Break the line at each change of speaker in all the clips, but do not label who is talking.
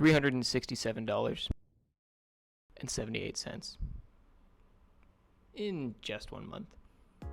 $367.78 in just 1 month.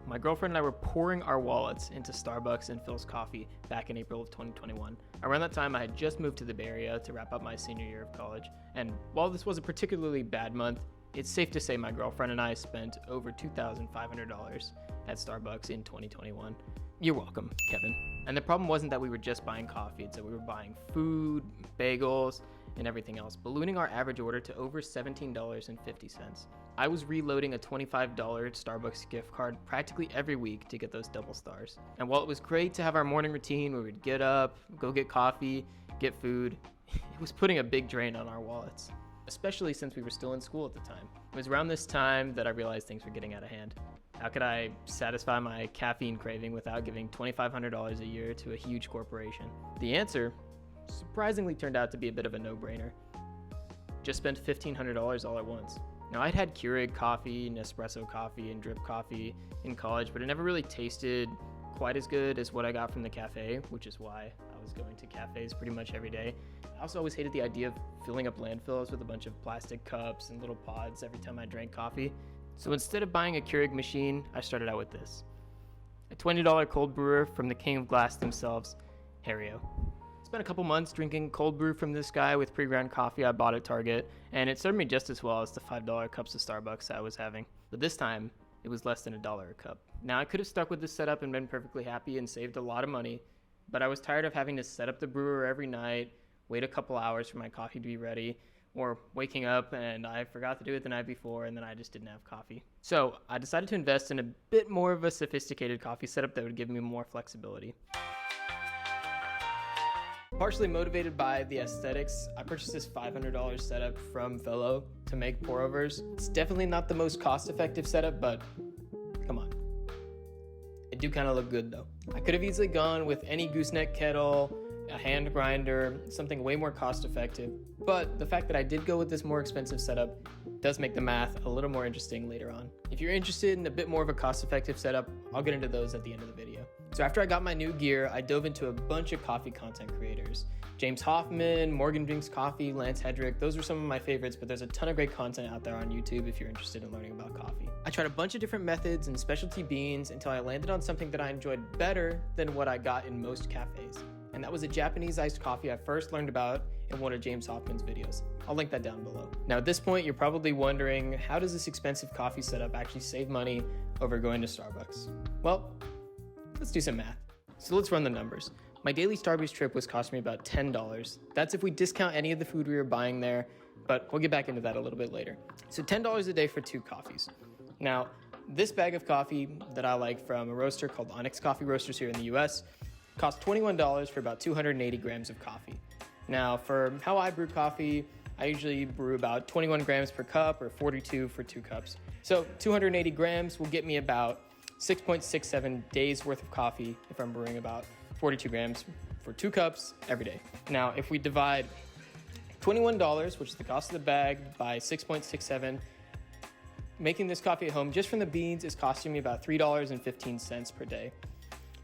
My girlfriend and I were pouring our wallets into Starbucks and Phil's Coffee back in April of 2021. Around that time, I had just moved to the Bay Area to wrap up my senior year of college. And while this was a particularly bad month, it's safe to say my girlfriend and I spent over $2,500 at Starbucks in 2021. You're welcome, Kevin. And the problem wasn't that we were just buying coffee, it's that we were buying food, bagels, and everything else, ballooning our average order to over $17.50. I was reloading a $25 Starbucks gift card practically every week to get those double stars. And while it was great to have our morning routine where we'd get up, go get coffee, get food, it was putting a big drain on our wallets, especially since we were still in school at the time. It was around this time that I realized things were getting out of hand. How could I satisfy my caffeine craving without giving $2,500 a year to a huge corporation? The answer surprisingly turned out to be a bit of a no-brainer. Just spent $1,500 all at once. Now, I'd had Keurig coffee, Nespresso coffee, and drip coffee in college, but it never really tasted quite as good as what I got from the cafe, which is why I was going to cafes pretty much every day. I also always hated the idea of filling up landfills with a bunch of plastic cups and little pods every time I drank coffee. So instead of buying a Keurig machine, I started out with this. A $20 cold brewer from the king of glass themselves, Hario. Spent a couple months drinking cold brew from this guy with pre-ground coffee I bought at Target, and it served me just as well as the $5 cups of Starbucks I was having. But this time, it was less than $1 a cup. Now, I could have stuck with this setup and been perfectly happy and saved a lot of money, but I was tired of having to set up the brewer every night, wait a couple hours for my coffee to be ready, or waking up and I forgot to do it the night before and then I just didn't have coffee. So I decided to invest in a bit more of a sophisticated coffee setup that would give me more flexibility. Partially motivated by the aesthetics, I purchased this $500 setup from Fellow to make pour-overs. It's definitely not the most cost-effective setup, but come on. It do kind of look good though. I could have easily gone with any gooseneck kettle, a hand grinder, something way more cost-effective, but the fact that I did go with this more expensive setup does make the math a little more interesting later on. If you're interested in a bit more of a cost-effective setup, I'll get into those at the end of the video. So after I got my new gear, I dove into a bunch of coffee content creators. James Hoffman, Morgan Drinks Coffee, Lance Hedrick, those were some of my favorites, but there's a ton of great content out there on YouTube if you're interested in learning about coffee. I tried a bunch of different methods and specialty beans until I landed on something that I enjoyed better than what I got in most cafes. And that was a Japanese iced coffee I first learned about in one of James Hoffman's videos. I'll link that down below. Now at this point, you're probably wondering, how does this expensive coffee setup actually save money over going to Starbucks? Well, let's do some math. So let's run the numbers. My daily Starbucks trip was costing me about $10. That's if we discount any of the food we were buying there, but we'll get back into that a little bit later. So $10 a day for 2 coffees. Now, this bag of coffee that I like from a roaster called Onyx Coffee Roasters here in the US cost $21 for about 280 grams of coffee. Now, for how I brew coffee, I usually brew about 21 grams per cup or 42 for 2 cups. So 280 grams will get me about 6.67 days worth of coffee if I'm brewing about 42 grams for 2 cups every day. Now, if we divide $21, which is the cost of the bag, by 6.67, making this coffee at home just from the beans is costing me about $3.15 per day.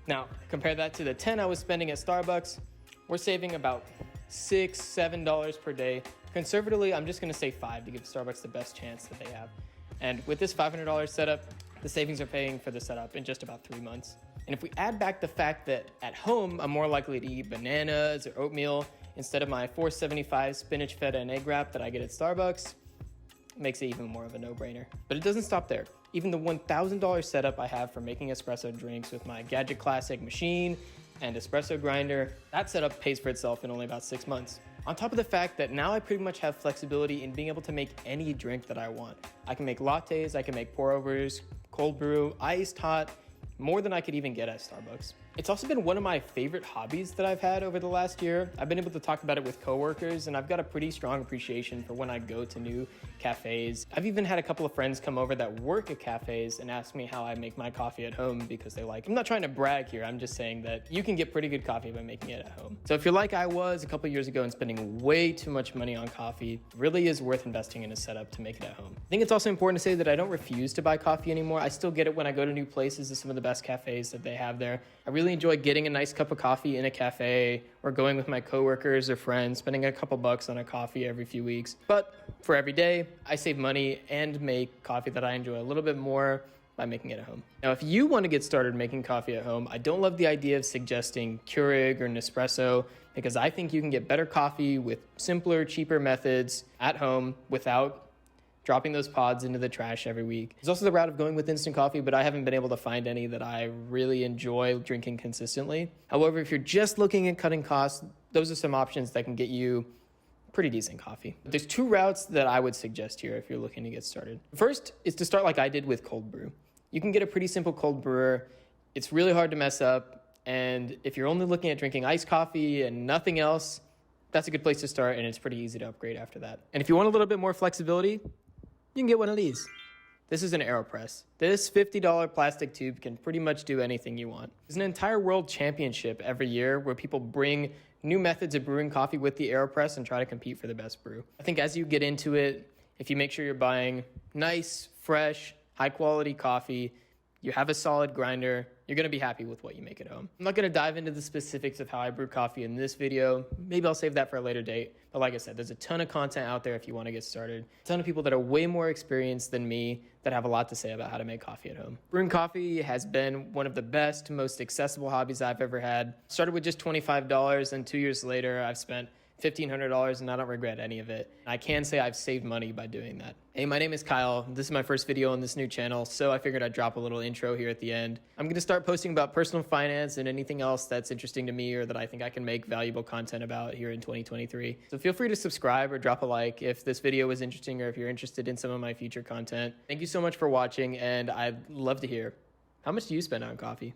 Now, compare that to the $10 I was spending at Starbucks, we're saving about $6, $7 per day. Conservatively, I'm just gonna say $5 to give Starbucks the best chance that they have. And with this $500 setup, the savings are paying for the setup in just about 3 months. And if we add back the fact that at home, I'm more likely to eat bananas or oatmeal instead of my $4.75 spinach feta and egg wrap that I get at Starbucks, it makes it even more of a no-brainer. But it doesn't stop there. Even the $1,000 setup I have for making espresso drinks with my Gadget Classic machine and espresso grinder, that setup pays for itself in only about 6 months. On top of the fact that now I pretty much have flexibility in being able to make any drink that I want. I can make lattes, I can make pour-overs, cold brew, iced hot, more than I could even get at Starbucks. It's also been one of my favorite hobbies that I've had over the last year. I've been able to talk about it with coworkers, and I've got a pretty strong appreciation for when I go to new cafes. I've even had a couple of friends come over that work at cafes and ask me how I make my coffee at home because they like it. I'm not trying to brag here, I'm just saying that you can get pretty good coffee by making it at home. So if you're like I was a couple years ago and spending way too much money on coffee, it really is worth investing in a setup to make it at home. I think it's also important to say that I don't refuse to buy coffee anymore. I still get it when I go to new places to some of the best cafes that they have there. I really really enjoy getting a nice cup of coffee in a cafe or going with my coworkers or friends, spending a couple bucks on a coffee every few weeks. But for every day, I save money and make coffee that I enjoy a little bit more by making it at home. Now, if you want to get started making coffee at home, I don't love the idea of suggesting Keurig or Nespresso because I think you can get better coffee with simpler, cheaper methods at home without dropping those pods into the trash every week. There's also the route of going with instant coffee, but I haven't been able to find any that I really enjoy drinking consistently. However, if you're just looking at cutting costs, those are some options that can get you pretty decent coffee. There's two routes that I would suggest here if you're looking to get started. First is to start like I did with cold brew. You can get a pretty simple cold brewer. It's really hard to mess up. And if you're only looking at drinking iced coffee and nothing else, that's a good place to start, and it's pretty easy to upgrade after that. And if you want a little bit more flexibility, you can get one of these. This is an AeroPress. This $50 plastic tube can pretty much do anything you want. There's an entire world championship every year where people bring new methods of brewing coffee with the AeroPress and try to compete for the best brew. I think as you get into it, if you make sure you're buying nice, fresh, high quality coffee, you have a solid grinder, you're gonna be happy with what you make at home. I'm not gonna dive into the specifics of how I brew coffee in this video. Maybe I'll save that for a later date. But like I said, there's a ton of content out there if you wanna get started. A ton of people that are way more experienced than me that have a lot to say about how to make coffee at home. Brewing coffee has been one of the best, most accessible hobbies I've ever had. Started with just $25, and 2 years later, I've spent $1,500 and I don't regret any of it. I can say I've saved money by doing that. Hey, my name is Kyle. This is my first video on this new channel, so I figured I'd drop a little intro here at the end. I'm gonna start posting about personal finance and anything else that's interesting to me or that I think I can make valuable content about here in 2023. So feel free to subscribe or drop a like if this video was interesting or if you're interested in some of my future content. Thank you so much for watching, and I'd love to hear, how much do you spend on coffee?